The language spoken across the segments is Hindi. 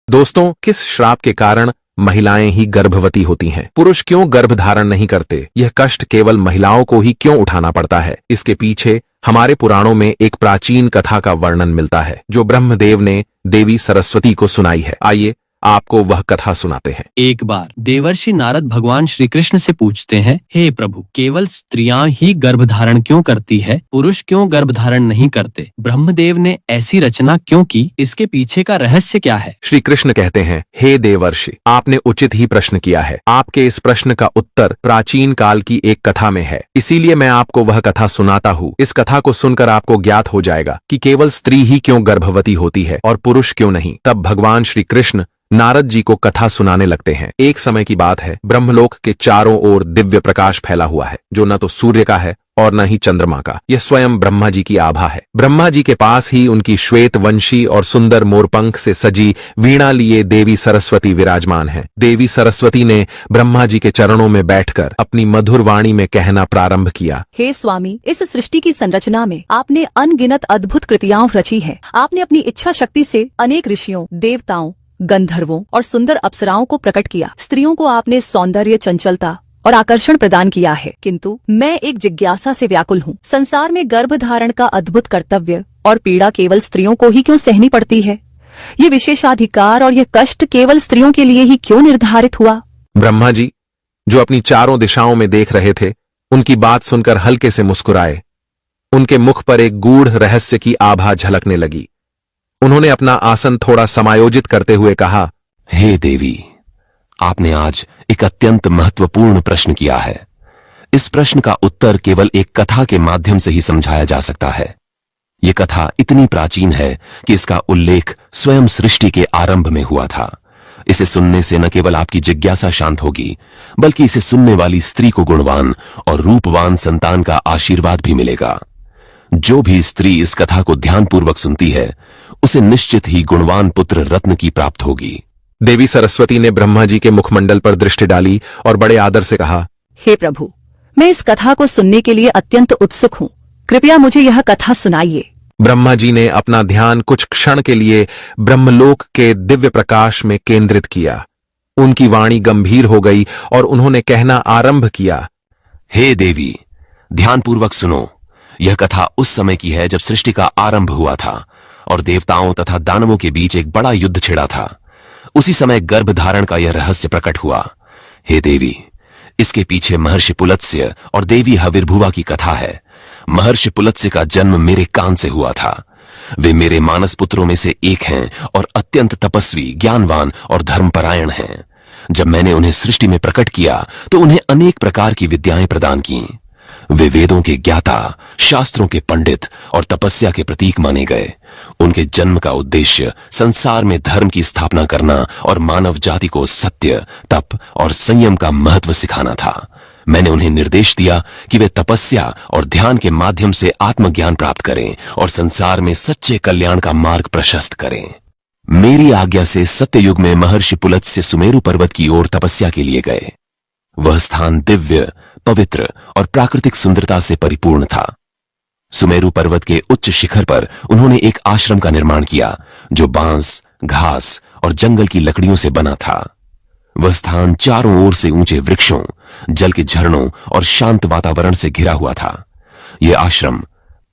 दोस्तों, किस श्राप के कारण महिलाएं ही गर्भवती होती हैं? पुरुष क्यों गर्भ धारण नहीं करते? यह कष्ट केवल महिलाओं को ही क्यों उठाना पड़ता है? इसके पीछे हमारे पुराणों में एक प्राचीन कथा का वर्णन मिलता है जो ब्रह्मदेव ने देवी सरस्वती को सुनाई है। आइए आपको वह कथा सुनाते हैं। एक बार देवर्षि नारद भगवान श्री कृष्ण से पूछते हैं, हे प्रभु, केवल स्त्रियां ही गर्भ धारण क्यों करती है? पुरुष क्यों गर्भ धारण नहीं करते? ब्रह्मदेव ने ऐसी रचना क्यों की? इसके पीछे का रहस्य क्या है? श्री कृष्ण कहते हैं, हे देवर्षि, आपने उचित ही प्रश्न किया है। आपके इस प्रश्न का उत्तर प्राचीन काल की एक कथा में है, इसीलिए मैं आपको वह कथा सुनाता हूँ। इस कथा को सुनकर आपको ज्ञात हो जाएगा कि केवल स्त्री ही क्यों गर्भवती होती है और पुरुष क्यों नहीं। तब भगवान श्री कृष्ण नारद जी को कथा सुनाने लगते हैं। एक समय की बात है, ब्रह्मलोक के चारों ओर दिव्य प्रकाश फैला हुआ है जो न तो सूर्य का है और न ही चंद्रमा का। यह स्वयं ब्रह्मा जी की आभा है। ब्रह्मा जी के पास ही उनकी श्वेत वंशी और सुंदर मोरपंख से सजी वीणा लिए देवी सरस्वती विराजमान है। देवी सरस्वती ने ब्रह्मा जी के चरणों में बैठकर अपनी मधुर वाणी में कहना प्रारंभ किया, हे स्वामी, इस सृष्टि की संरचना में आपने अनगिनत अद्भुत कृतियां रची है। आपने अपनी इच्छा शक्ति से अनेक ऋषियों, देवताओं, गंधर्वों और सुंदर अप्सराओं को प्रकट किया। स्त्रियों को आपने सौंदर्य, चंचलता और आकर्षण प्रदान किया है, किंतु मैं एक जिज्ञासा से व्याकुल हूँ। संसार में गर्भ धारण का अद्भुत कर्तव्य और पीड़ा केवल स्त्रियों को ही क्यों सहनी पड़ती है? ये विशेषाधिकार और यह कष्ट केवल स्त्रियों के लिए ही क्यों निर्धारित हुआ? ब्रह्मा जी, जो अपनी चारों दिशाओं में देख रहे थे, उनकी बात सुनकर हल्के से मुस्कुराए। उनके मुख पर एक गूढ़ रहस्य की आभा झलकने लगी। उन्होंने अपना आसन थोड़ा समायोजित करते हुए कहा, हे देवी, आपने आज एक अत्यंत महत्वपूर्ण प्रश्न किया है। इस प्रश्न का उत्तर केवल एक कथा के माध्यम से ही समझाया जा सकता है। यह कथा इतनी प्राचीन है कि इसका उल्लेख स्वयं सृष्टि के आरंभ में हुआ था। इसे सुनने से न केवल आपकी जिज्ञासा शांत होगी, बल्कि इसे सुनने वाली स्त्री को गुणवान और रूपवान संतान का आशीर्वाद भी मिलेगा। जो भी स्त्री इस कथा को ध्यानपूर्वक सुनती है, उसे निश्चित ही गुणवान पुत्र रत्न की प्राप्त होगी। देवी सरस्वती ने ब्रह्मा जी के मुखमंडल पर दृष्टि डाली और बड़े आदर से कहा, हे प्रभु, मैं इस कथा को सुनने के लिए अत्यंत उत्सुक हूँ। कृपया मुझे यह कथा सुनाइए। ब्रह्मा जी ने अपना ध्यान कुछ क्षण के लिए ब्रह्मलोक के दिव्य प्रकाश में केंद्रित किया। उनकी वाणी गंभीर हो गई और उन्होंने कहना आरंभ किया, हे देवी, ध्यानपूर्वक सुनो। यह कथा उस समय की है जब सृष्टि का आरंभ हुआ था और देवताओं तथा दानवों के बीच एक बड़ा युद्ध छिड़ा था। उसी समय गर्भ धारण का यह रहस्य प्रकट हुआ। हे देवी, इसके पीछे महर्षि पुलत्स्य और देवी हविर्भुवा की कथा है। महर्षि पुलत्स्य का जन्म मेरे कान से हुआ था। वे मेरे मानस पुत्रों में से एक हैं और अत्यंत तपस्वी, ज्ञानवान और धर्मपरायण हैं। जब मैंने उन्हें सृष्टि में प्रकट किया तो उन्हें अनेक प्रकार की विद्याएं प्रदान की। वे वेदों के ज्ञाता, शास्त्रों के पंडित और तपस्या के प्रतीक माने गए। उनके जन्म का उद्देश्य संसार में धर्म की स्थापना करना और मानव जाति को सत्य, तप और संयम का महत्व सिखाना था। मैंने उन्हें निर्देश दिया कि वे तपस्या और ध्यान के माध्यम से आत्मज्ञान प्राप्त करें और संसार में सच्चे कल्याण का मार्ग प्रशस्त करें। मेरी आज्ञा से सत्ययुग में महर्षि पुलत्स्य सुमेरु पर्वत की ओर तपस्या के लिए गए। वह स्थान दिव्य, पवित्र और प्राकृतिक सुंदरता से परिपूर्ण था। सुमेरु पर्वत के उच्च शिखर पर उन्होंने एक आश्रम का निर्माण किया जो बांस, घास और जंगल की लकड़ियों से बना था। वह स्थान चारों ओर से ऊंचे वृक्षों, जल के झरनों और शांत वातावरण से घिरा हुआ था। यह आश्रम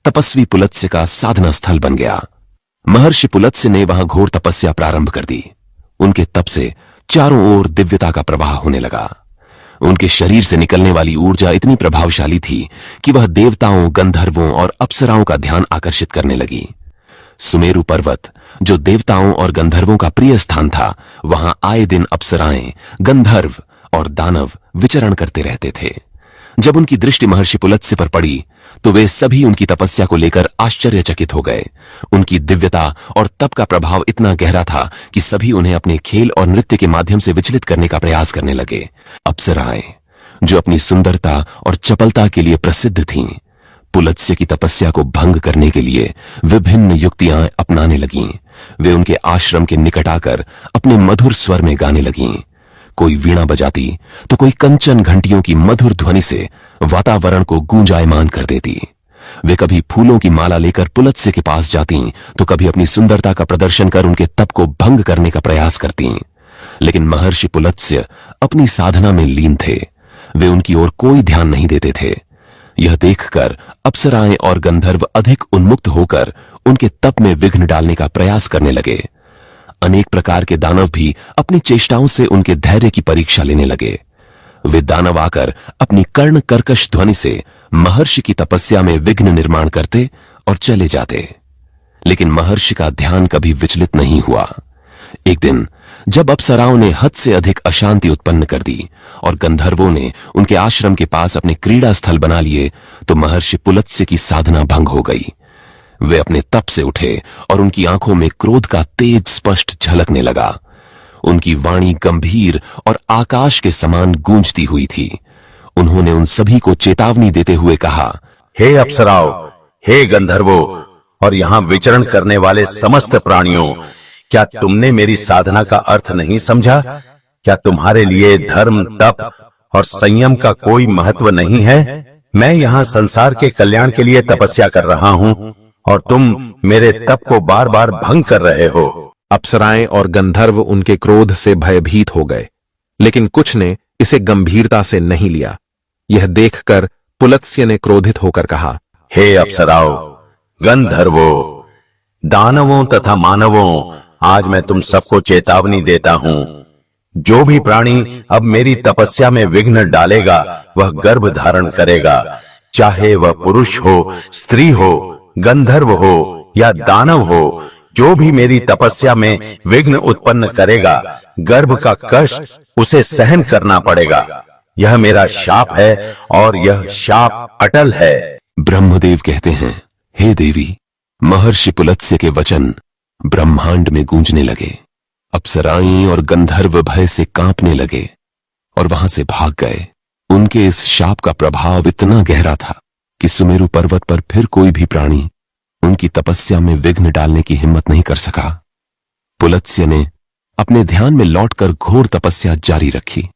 तपस्वी पुलत्स्य का साधना स्थल बन गया। महर्षि पुलत्स्य ने वहां घोर तपस्या प्रारंभ कर दी। उनके तप से चारों ओर दिव्यता का प्रवाह होने लगा। उनके शरीर से निकलने वाली ऊर्जा इतनी प्रभावशाली थी कि वह देवताओं, गंधर्वों और अप्सराओं का ध्यान आकर्षित करने लगी। सुमेरु पर्वत, जो देवताओं और गंधर्वों का प्रिय स्थान था, वहां आए दिन अप्सराएं, गंधर्व और दानव विचरण करते रहते थे। जब उनकी दृष्टि महर्षि पुलत्स्य पर पड़ी तो वे सभी उनकी तपस्या को लेकर आश्चर्यचकित हो गए। उनकी दिव्यता और तप का प्रभाव इतना गहरा था कि सभी उन्हें अपने खेल और नृत्य के माध्यम से विचलित करने का प्रयास करने लगे। अप्सराएं, जो अपनी सुंदरता और चपलता के लिए प्रसिद्ध थीं, पुलत्स्य की तपस्या को भंग करने के लिए विभिन्न युक्तियां अपनाने लगीं। वे उनके आश्रम के निकट आकर अपने मधुर स्वर में गाने लगीं। कोई वीणा बजाती तो कोई कंचन घंटियों की मधुर ध्वनि से वातावरण को गूंजायमान कर देती। वे कभी फूलों की माला लेकर पुलत्स्य के पास जाती तो कभी अपनी सुंदरता का प्रदर्शन कर उनके तप को भंग करने का प्रयास करती। लेकिन महर्षि पुलत्स्य अपनी साधना में लीन थे, वे उनकी ओर कोई ध्यान नहीं देते थे। यह देखकर अप्सराएं और गंधर्व अधिक उन्मुक्त होकर उनके तप में विघ्न डालने का प्रयास करने लगे। अनेक प्रकार के दानव भी अपनी चेष्टाओं से उनके धैर्य की परीक्षा लेने लगे। वे दानव आकर अपनी कर्ण कर्कश ध्वनि से महर्षि की तपस्या में विघ्न निर्माण करते और चले जाते, लेकिन महर्षि का ध्यान कभी विचलित नहीं हुआ। एक दिन जब अप्सराओं ने हद से अधिक अशांति उत्पन्न कर दी और गंधर्वों ने उनके आश्रम के पास अपने क्रीड़ा स्थल बना लिए, तो महर्षि पुलत्स्य की साधना भंग हो गई। वे अपने तप से उठे और उनकी आंखों में क्रोध का तेज स्पष्ट झलकने लगा। उनकी वाणी गंभीर और आकाश के समान गूंजती हुई थी। उन्होंने उन सभी को चेतावनी देते हुए कहा, हे अप्सराओं, हे गंधर्वों और यहाँ विचरण करने वाले समस्त प्राणियों, क्या तुमने मेरी साधना का अर्थ नहीं समझा? क्या तुम्हारे लिए धर्म, तप और संयम का कोई महत्व नहीं है? मैं यहाँ संसार के कल्याण के लिए तपस्या कर रहा हूँ और तुम मेरे तप को बार बार भंग कर रहे हो। अप्सराएं और गंधर्व उनके क्रोध से भयभीत हो गए, लेकिन कुछ ने इसे गंभीरता से नहीं लिया। यह देखकर पुलत्स्य ने क्रोधित होकर कहा, हे अप्सराओं, गंधर्वों, दानवों तथा मानवों, आज मैं तुम सबको चेतावनी देता हूँ। जो भी प्राणी अब मेरी तपस्या में विघ्न डालेगा वह गर्भ धारण करेगा, चाहे वह पुरुष हो, स्त्री हो, गंधर्व हो या दानव हो। जो भी मेरी तपस्या में विघ्न उत्पन्न करेगा, गर्भ का कष्ट उसे सहन करना पड़ेगा। यह मेरा शाप है और यह शाप अटल है। ब्रह्मदेव कहते हैं, हे देवी, महर्षि पुलत्स्य के वचन ब्रह्मांड में गूंजने लगे। अप्सराएं और गंधर्व भय से कांपने लगे और वहां से भाग गए। उनके इस शाप का प्रभाव इतना गहरा था कि सुमेरु पर्वत पर फिर कोई भी प्राणी उनकी तपस्या में विघ्न डालने की हिम्मत नहीं कर सका। पुलत्स्य ने अपने ध्यान में लौटकर घोर तपस्या जारी रखी।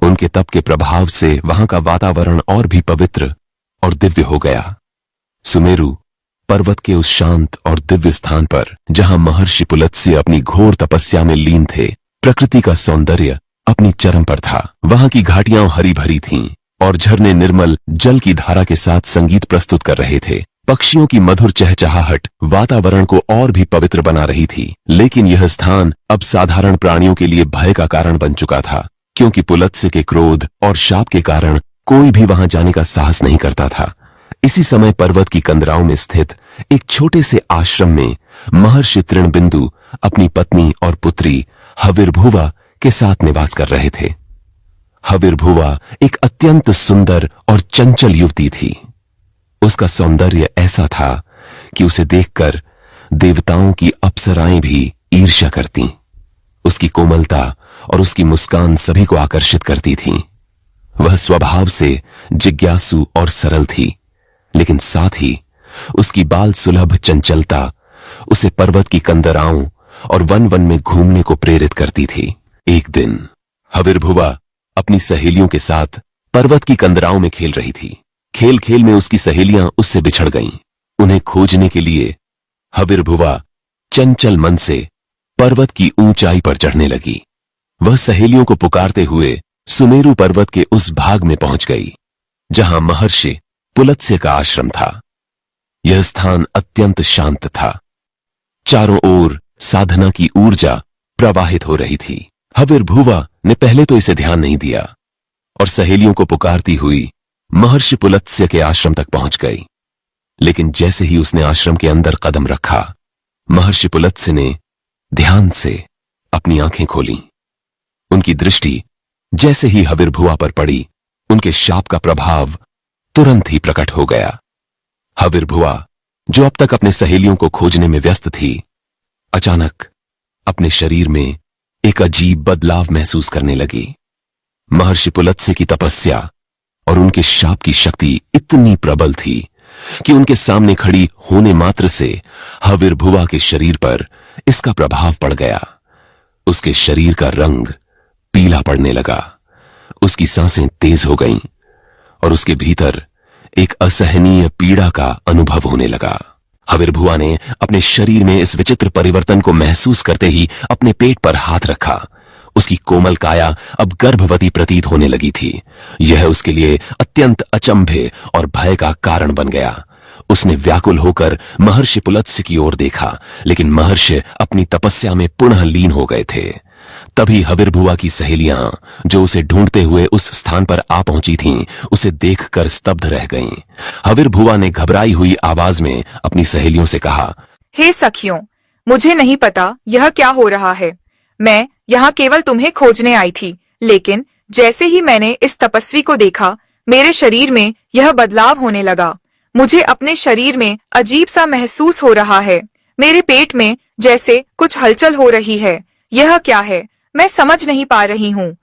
उनके तप के प्रभाव से वहां का वातावरण और भी पवित्र और दिव्य हो गया। सुमेरु पर्वत के उस शांत और दिव्य स्थान पर जहां महर्षि पुलत्स्य अपनी घोर तपस्या में लीन थे, प्रकृति का सौंदर्य अपनी चरम पर था। वहां की घाटियां हरी भरी थीं और झरने निर्मल जल की धारा के साथ संगीत प्रस्तुत कर रहे थे। पक्षियों की मधुर चहचहाहट वातावरण को और भी पवित्र बना रही थी। लेकिन यह स्थान अब साधारण प्राणियों के लिए भय का कारण बन चुका था, क्योंकि पुलत्स्य के क्रोध और शाप के कारण कोई भी वहां जाने का साहस नहीं करता था। इसी समय पर्वत की कंदराओं में स्थित एक छोटे से आश्रम में महर्षि तृणबिंदु अपनी पत्नी और पुत्री हविर्भुवा के साथ निवास कर रहे थे। हविर्भुवा एक अत्यंत सुंदर और चंचल युवती थी। उसका सौंदर्य ऐसा था कि उसे देखकर देवताओं की अप्सराएं भी ईर्ष्या करतीं। उसकी कोमलता और उसकी मुस्कान सभी को आकर्षित करती थी। वह स्वभाव से जिज्ञासु और सरल थी, लेकिन साथ ही उसकी बाल सुलभ चंचलता उसे पर्वत की कंदराओं और वन वन में घूमने को प्रेरित करती थी। एक दिन हविर्भुवा अपनी सहेलियों के साथ पर्वत की कंदराओं में खेल रही थी। खेल खेल में उसकी सहेलियां उससे बिछड़ गईं। उन्हें खोजने के लिए हविर्भुवा चंचल मन से पर्वत की ऊंचाई पर चढ़ने लगी। वह सहेलियों को पुकारते हुए सुमेरु पर्वत के उस भाग में पहुंच गई जहां महर्षि पुलत्स्य का आश्रम था। यह स्थान अत्यंत शांत था। चारों ओर साधना की ऊर्जा प्रवाहित हो रही थी। हविर्भुवा ने पहले तो इसे ध्यान नहीं दिया और सहेलियों को पुकारती हुई महर्षि पुलत्स्य के आश्रम तक पहुंच गई। लेकिन जैसे ही उसने आश्रम के अंदर कदम रखा, महर्षि पुलत्स्य ने ध्यान से अपनी आंखें खोलीं। उनकी दृष्टि जैसे ही हविर्भुवा पर पड़ी, उनके शाप का प्रभाव तुरंत ही प्रकट हो गया। हविर्भुवा, जो अब तक अपने सहेलियों को खोजने में व्यस्त थी, अचानक अपने शरीर में एक अजीब बदलाव महसूस करने लगी। महर्षि पुलत्स्य की तपस्या और उनके शाप की शक्ति इतनी प्रबल थी कि उनके सामने खड़ी होने मात्र से हविर्भुवा के शरीर पर इसका प्रभाव पड़ गया। उसके शरीर का रंग पीला पड़ने लगा, उसकी सांसें तेज हो गईं और उसके भीतर एक असहनीय पीड़ा का अनुभव होने लगा। हविर्भुआ ने अपने शरीर में इस विचित्र परिवर्तन को महसूस करते ही अपने पेट पर हाथ रखा। उसकी कोमल काया अब गर्भवती प्रतीत होने लगी थी। यह उसके लिए अत्यंत अचंभे और भय का कारण बन गया। उसने व्याकुल होकर महर्षि पुलत्स्य की ओर देखा, लेकिन महर्षि अपनी तपस्या में पुनः लीन हो गए थे। तभी हविर्भुआ की सहेलियां, जो उसे ढूंढते हुए उस स्थान पर आ पहुंची थीं, उसे देखकर स्तब्ध रह गईं। हविर्भुआ ने घबराई हुई आवाज में अपनी सहेलियों से कहा, हे सखियों, मुझे नहीं पता यह क्या हो रहा है। मैं यहाँ केवल तुम्हें खोजने आई थी, लेकिन जैसे ही मैंने इस तपस्वी को देखा, मेरे शरीर में यह बदलाव होने लगा। मुझे अपने शरीर में अजीब सा महसूस हो रहा है। मेरे पेट में जैसे कुछ हलचल हो रही है। यह क्या है, मैं समझ नहीं पा रही हूँ।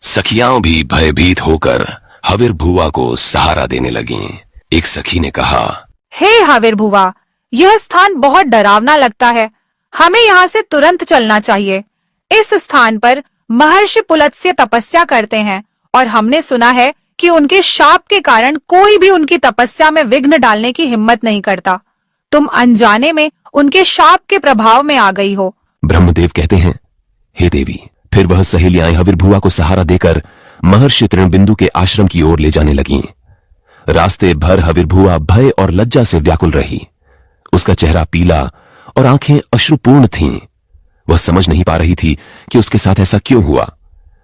सखियां भी भयभीत होकर हविर्भुआ को सहारा देने लगीं। एक सखी ने कहा, हे हविर्भुआ, यह स्थान बहुत डरावना लगता है। हमें यहाँ से तुरंत चलना चाहिए। इस स्थान पर महर्षि पुलत्स्य तपस्या करते हैं और हमने सुना है कि उनके शाप के कारण कोई भी उनकी तपस्या में विघ्न डालने की हिम्मत नहीं करता। तुम अनजाने में उनके शाप के प्रभाव में आ गई हो। ब्रह्मदेव कहते हैं, हे देवी। फिर वह सहेलियां हविर्भुआ को सहारा देकर महर्षि तृणबिंदु के आश्रम की ओर ले जाने लगीं। रास्ते भर हविर्भुआ भय और लज्जा से व्याकुल रही। उसका चेहरा पीला और आंखें अश्रुपूर्ण थीं। वह समझ नहीं पा रही थी कि उसके साथ ऐसा क्यों हुआ।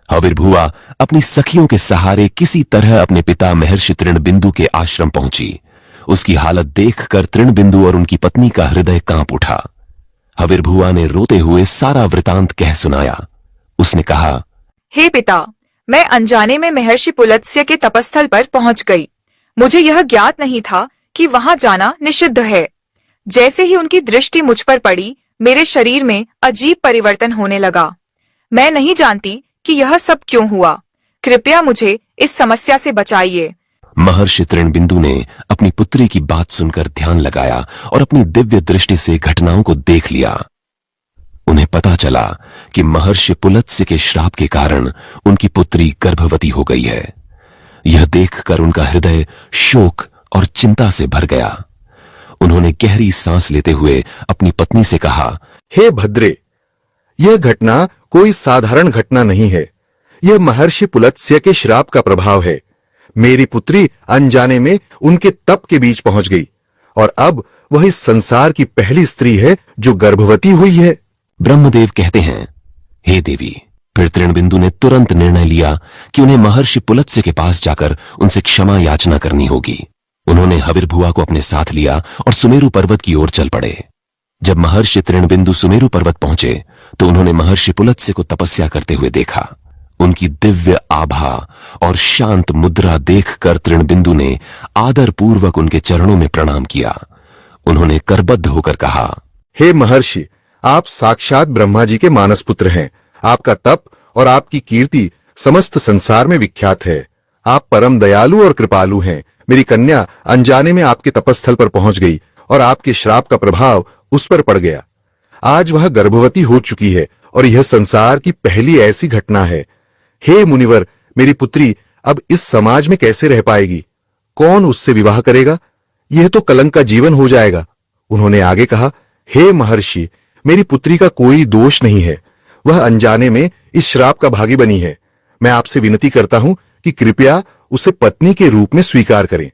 हविर्भुआ अपनी सखियों के सहारे किसी तरह अपने पिता महर्षि तृणबिंदु के आश्रम पहुंची। उसकी हालत देखकर तृणबिंदु और उनकी पत्नी का हृदय कांप उठा। हविर्भुआ ने रोते हुए सारा वृतांत कह सुनाया। उसने कहा, हे पिता, मैं अनजाने में महर्षि पुलत्स्य के तपस्थल पर पहुंच गई। मुझे यह ज्ञात नहीं था कि वहां जाना निषिद्ध है। जैसे ही उनकी दृष्टि मुझ पर पड़ी, मेरे शरीर में अजीब परिवर्तन होने लगा। मैं नहीं जानती कि यह सब क्यों हुआ। कृपया मुझे इस समस्या से बचाइए। महर्षि तृणबिंदु ने अपनी पुत्री की बात सुनकर ध्यान लगाया और अपनी दिव्य दृष्टि से घटनाओं को देख लिया। उन्हें पता चला कि महर्षि पुलत्स्य के श्राप के कारण उनकी पुत्री गर्भवती हो गई है। यह देखकर उनका हृदय शोक और चिंता से भर गया। उन्होंने गहरी सांस लेते हुए अपनी पत्नी से कहा, हे भद्रे, यह घटना कोई साधारण घटना नहीं है। यह महर्षि पुलत्स्य के श्राप का प्रभाव है। मेरी पुत्री अनजाने में उनके तप के बीच पहुंच गई और अब वह इस संसार की पहली स्त्री है जो गर्भवती हुई है। ब्रह्मदेव कहते हैं, हे देवी। फिर तृणबिंदु ने तुरंत निर्णय लिया कि उन्हें महर्षि पुलत्स्य के पास जाकर उनसे क्षमा याचना करनी होगी। उन्होंने हविर्भुआ को अपने साथ लिया और सुमेरु पर्वत की ओर चल पड़े। जब महर्षि तृणबिंदु सुमेरु पर्वत पहुंचे तो उन्होंने महर्षि पुलत्स्य को तपस्या करते हुए देखा। उनकी दिव्य आभा और शांत मुद्रा देखकर तृणबिंदु ने आदर पूर्वक उनके चरणों में प्रणाम किया। उन्होंने करबद्ध होकर कहा, हे महर्षि, आप साक्षात ब्रह्मा जी के मानस पुत्र हैं। आपका तप और आपकी कीर्ति समस्त संसार में विख्यात है। आप परम दयालु और कृपालु हैं। मेरी कन्या अनजाने में आपके तपस्थल पर पहुंच गई और आपके श्राप का प्रभाव उस पर पड़ गया। आज वह गर्भवती हो चुकी है और यह संसार की पहली ऐसी घटना है। हे मुनिवर, मेरी पुत्री अब इस समाज में कैसे रह पाएगी? कौन उससे विवाह करेगा? यह तो कलंक का जीवन हो जाएगा। उन्होंने आगे कहा, हे महर्षि, मेरी पुत्री का कोई दोष नहीं है। वह अनजाने में इस श्राप का भागी बनी है। मैं आपसे विनती करता हूं कि कृपया उसे पत्नी के रूप में स्वीकार करें।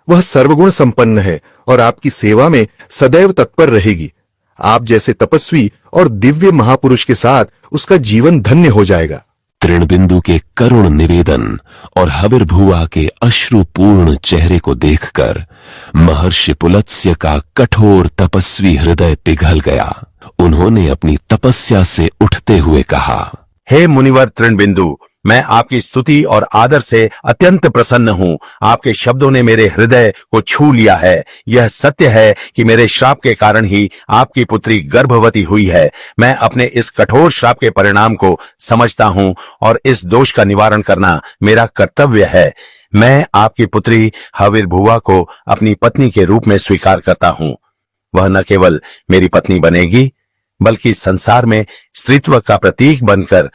वह सर्वगुण संपन्न है और आपकी सेवा में सदैव तत्पर रहेगी। आप जैसे तपस्वी और दिव्य महापुरुष के साथ उसका जीवन धन्य हो जाएगा। तृणबिंदु के करुण निवेदन और हविर्भुआ के अश्रुपूर्ण चेहरे को देखकर महर्षि पुलत्स्य का कठोर तपस्वी हृदय पिघल गया। उन्होंने अपनी तपस्या से उठते हुए कहा, हे मुनिवर तृणबिंदु, मैं आपकी स्तुति और आदर से अत्यंत प्रसन्न हूँ। आपके शब्दों ने मेरे हृदय को छू लिया है। यह सत्य है कि मेरे श्राप के कारण ही आपकी पुत्री गर्भवती हुई है। मैं अपने इस कठोर श्राप के परिणाम को समझता हूँ और इस दोष का निवारण करना मेरा कर्तव्य है। मैं आपकी पुत्री हविर्भुआ को अपनी पत्नी के रूप में स्वीकार करता हूँ। वह न केवल मेरी पत्नी बनेगी, बल्कि संसार में स्त्रीत्व का प्रतीक बनकर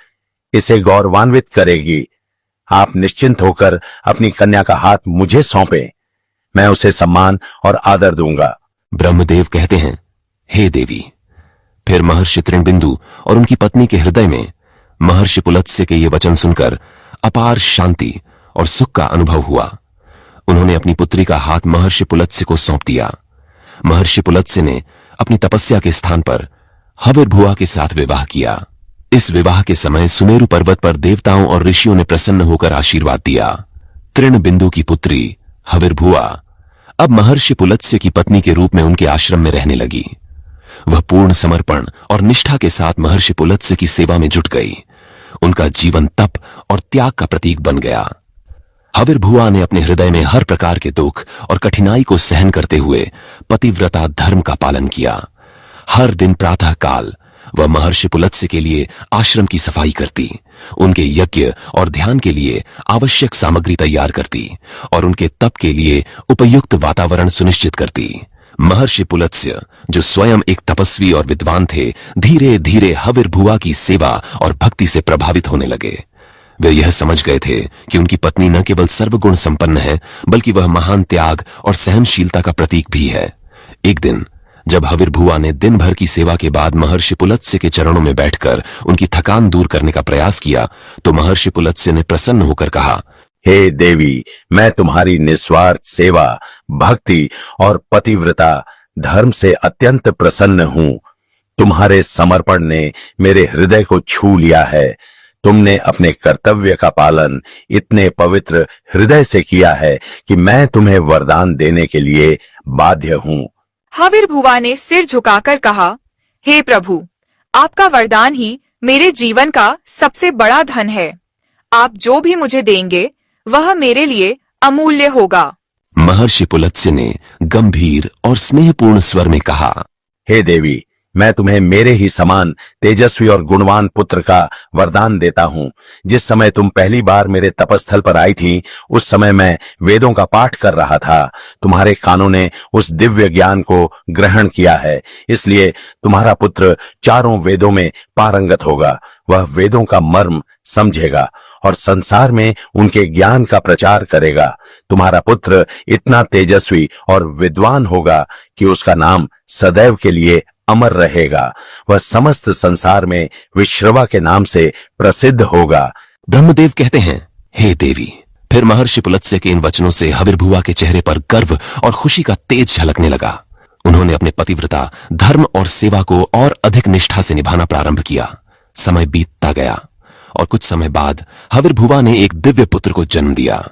इसे गौरवान्वित करेगी। आप निश्चिंत होकर अपनी कन्या का हाथ मुझे सौंपें। मैं उसे सम्मान और आदर दूंगा। ब्रह्मदेव कहते हैं, हे देवी। फिर महर्षि तृणबिंदु और उनकी पत्नी के हृदय में महर्षि पुलत्स्य के ये वचन सुनकर अपार शांति और सुख का अनुभव हुआ। उन्होंने अपनी पुत्री का हाथ महर्षि पुलत्स्य को सौंप दिया। महर्षि पुलत्स्य ने अपनी तपस्या के स्थान पर हविर्भुआ के साथ विवाह किया। इस विवाह के समय सुमेरु पर्वत पर देवताओं और ऋषियों ने प्रसन्न होकर आशीर्वाद दिया। तृणबिंदु की पुत्री हविर्भुआ अब महर्षि पुलत्स्य की पत्नी के रूप में उनके आश्रम में रहने लगी। वह पूर्ण समर्पण और निष्ठा के साथ महर्षि पुलत्स्य की सेवा में जुट गई। उनका जीवन तप और त्याग का प्रतीक बन गया। हविर्भुआ ने अपने हृदय में हर प्रकार के दुख और कठिनाई को सहन करते हुए पतिव्रता धर्म का पालन किया। हर दिन प्रातः काल वह महर्षि पुलत्स्य के लिए आश्रम की सफाई करती, उनके यज्ञ और ध्यान के लिए आवश्यक सामग्री तैयार करती और उनके तप के लिए उपयुक्त वातावरण सुनिश्चित करती। महर्षि पुलत्स्य, जो स्वयं एक तपस्वी और विद्वान थे, धीरे धीरे हविर्भुआ की सेवा और भक्ति से प्रभावित होने लगे। वे यह समझ गए थे कि उनकी पत्नी न केवल सर्वगुण संपन्न है, बल्कि वह महान त्याग और सहनशीलता का प्रतीक भी है। एक दिन जब हविर्भुआ ने दिन भर की सेवा के बाद महर्षि पुलत्स्य के चरणों में बैठकर उनकी थकान दूर करने का प्रयास किया, तो महर्षि पुलत्स्य ने प्रसन्न होकर कहा, हे देवी, मैं तुम्हारी निस्वार्थ सेवा, भक्ति और पतिव्रता धर्म से अत्यंत प्रसन्न हूँ। तुम्हारे समर्पण ने मेरे हृदय को छू लिया है। तुमने अपने कर्तव्य का पालन इतने पवित्र हृदय से किया है कि मैं तुम्हें वरदान देने के लिए बाध्य हूँ। हविर्भुआ ने सिर झुकाकर कहा, हे प्रभु, आपका वरदान ही मेरे जीवन का सबसे बड़ा धन है। आप जो भी मुझे देंगे वह मेरे लिए अमूल्य होगा। महर्षि पुलत्स्य ने गंभीर और स्नेहपूर्ण स्वर में कहा, हे देवी, मैं तुम्हें मेरे ही समान तेजस्वी और गुणवान पुत्र का वरदान देता हूँ। जिस समय तुम पहली बार मेरे तपस्थल पर आई थी, उस समय मैं वेदों का पाठ कर रहा था। तुम्हारे कानों ने उस दिव्य ज्ञान को ग्रहण किया है, इसलिए तुम्हारा पुत्र चारों वेदों में पारंगत होगा। वह वेदों का मर्म समझेगा और संसार में उनके ज्ञान का प्रचार करेगा। तुम्हारा पुत्र इतना तेजस्वी और विद्वान होगा कि उसका नाम सदैव के लिए अमर रहेगा। वह समस्त संसार में विश्रवा के नाम से प्रसिद्ध होगा। ब्रह्मदेव कहते हैं, हे देवी। फिर महर्षि पुलत्स्य के इन वचनों से हविर्भुआ के चेहरे पर गर्व और खुशी का तेज झलकने लगा। उन्होंने अपने पतिव्रता धर्म और सेवा को और अधिक निष्ठा से निभाना प्रारंभ किया। समय बीतता गया और कुछ समय बाद हविर्भुआ ने एक दिव्य पुत्र को जन्म दिया।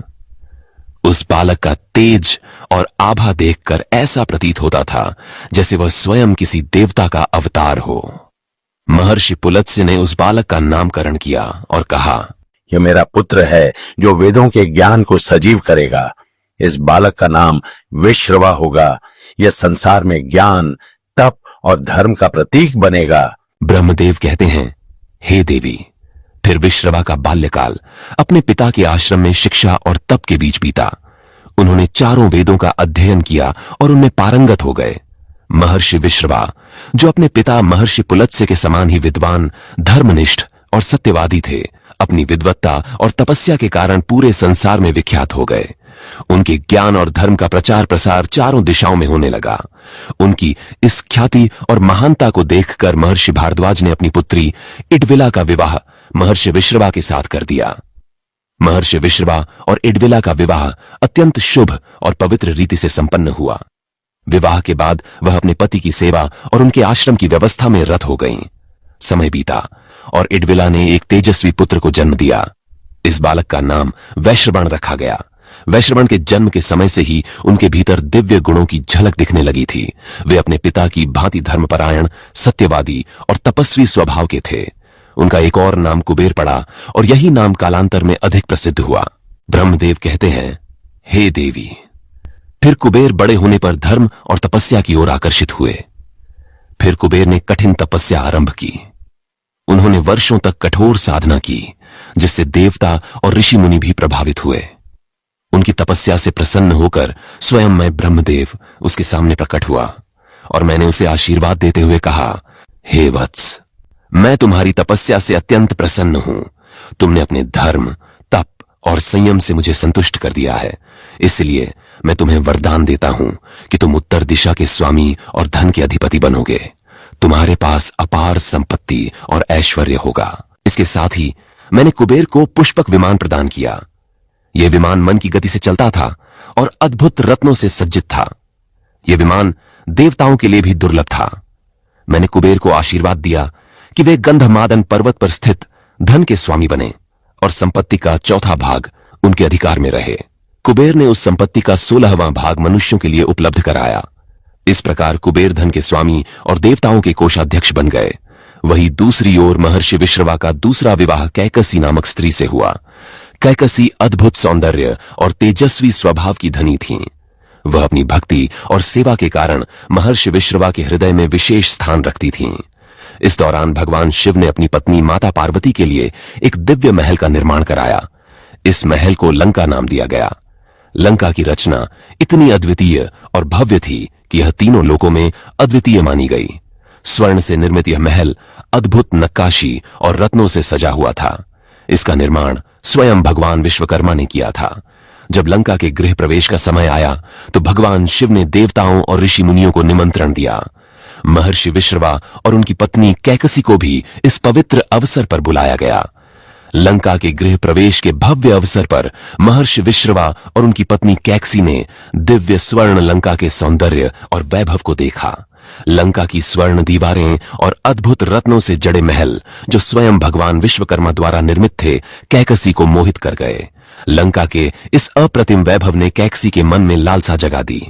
उस बालक का तेज और आभा देखकर ऐसा प्रतीत होता था जैसे वह स्वयं किसी देवता का अवतार हो। महर्षि पुलत्स्य ने उस बालक का नामकरण किया और कहा, यह मेरा पुत्र है जो वेदों के ज्ञान को सजीव करेगा। इस बालक का नाम विश्रवा होगा। यह संसार में ज्ञान, तप और धर्म का प्रतीक बनेगा। ब्रह्मदेव कहते हैं, हे देवी। फिर विश्रवा का बाल्यकाल अपने पिता के आश्रम में शिक्षा और तप के बीच बीता। उन्होंने चारों वेदों का अध्ययन किया और उनमें पारंगत हो गए। महर्षि विश्रवा, जो अपने पिता महर्षि पुलत्स्य के समान ही विद्वान, धर्मनिष्ठ और सत्यवादी थे, अपनी विद्वत्ता और तपस्या के कारण पूरे संसार में विख्यात हो गए। उनके ज्ञान और धर्म का प्रचार प्रसार चारों दिशाओं में होने लगा। उनकी इस ख्याति और महानता को देखकर महर्षि भारद्वाज ने अपनी पुत्री इडविला का विवाह महर्षि विश्रवा के साथ कर दिया। महर्षि विश्रवा और इडविला का विवाह अत्यंत शुभ और पवित्र रीति से संपन्न हुआ। विवाह के बाद वह अपने पति की सेवा और उनके आश्रम की व्यवस्था में रत हो गईं। समय बीता और इडविला ने एक तेजस्वी पुत्र को जन्म दिया। इस बालक का नाम वैश्रवण रखा गया। वैश्रवण के जन्म के समय से ही उनके भीतर दिव्य गुणों की झलक दिखने लगी थी। वे अपने पिता की भांति धर्मपरायण, सत्यवादी और तपस्वी स्वभाव के थे। उनका एक और नाम कुबेर पड़ा और यही नाम कालांतर में अधिक प्रसिद्ध हुआ। ब्रह्मदेव कहते हैं, हे देवी। फिर कुबेर बड़े होने पर धर्म और तपस्या की ओर आकर्षित हुए। फिर कुबेर ने कठिन तपस्या आरंभ की। उन्होंने वर्षों तक कठोर साधना की, जिससे देवता और ऋषि मुनि भी प्रभावित हुए। उनकी तपस्या से प्रसन्न होकर स्वयं मैं ब्रह्मदेव उसके सामने प्रकट हुआ और मैंने उसे आशीर्वाद देते हुए कहा, हे वत्स, मैं तुम्हारी तपस्या से अत्यंत प्रसन्न हूं। तुमने अपने धर्म, तप और संयम से मुझे संतुष्ट कर दिया है। इसलिए मैं तुम्हें वरदान देता हूं कि तुम उत्तर दिशा के स्वामी और धन के अधिपति बनोगे। तुम्हारे पास अपार संपत्ति और ऐश्वर्य होगा। इसके साथ ही मैंने कुबेर को पुष्पक विमान प्रदान किया। यह विमान मन की गति से चलता था और अद्भुत रत्नों से सज्जित था। यह विमान देवताओं के लिए भी दुर्लभ था। मैंने कुबेर को आशीर्वाद दिया कि वे गंधमादन पर्वत पर स्थित धन के स्वामी बने और संपत्ति का चौथा भाग उनके अधिकार में रहे। कुबेर ने उस संपत्ति का 16वां भाग मनुष्यों के लिए उपलब्ध कराया। इस प्रकार कुबेर धन के स्वामी और देवताओं के कोषाध्यक्ष बन गए। वहीं दूसरी ओर महर्षि विश्रवा का दूसरा विवाह कैकसी नामक स्त्री से हुआ। कैकसी अद्भुत सौंदर्य और तेजस्वी स्वभाव की धनी थीं। वह अपनी भक्ति और सेवा के कारण महर्षि विश्रवा के हृदय में विशेष स्थान रखती थीं। इस दौरान भगवान शिव ने अपनी पत्नी माता पार्वती के लिए एक दिव्य महल का निर्माण कराया। इस महल को लंका नाम दिया गया। लंका की रचना इतनी अद्वितीय और भव्य थी कि यह तीनों लोकों में अद्वितीय मानी गई। स्वर्ण से निर्मित यह महल अद्भुत नक्काशी और रत्नों से सजा हुआ था। इसका निर्माण स्वयं भगवान विश्वकर्मा ने किया था। जब लंका के गृह प्रवेश का समय आया तो भगवान शिव ने देवताओं और ऋषि मुनियों को निमंत्रण दिया। महर्षि विश्रवा और उनकी पत्नी कैकसी को भी इस पवित्र अवसर पर बुलाया गया। लंका के गृह प्रवेश के भव्य अवसर पर महर्षि विश्रवा और उनकी पत्नी कैकसी ने दिव्य स्वर्ण लंका के सौंदर्य और वैभव को देखा। लंका की स्वर्ण दीवारें और अद्भुत रत्नों से जड़े महल जो स्वयं भगवान विश्वकर्मा द्वारा निर्मित थे, कैकसी को मोहित कर गए। लंका के इस अप्रतिम वैभव ने कैकसी के मन में लालसा जगा दी।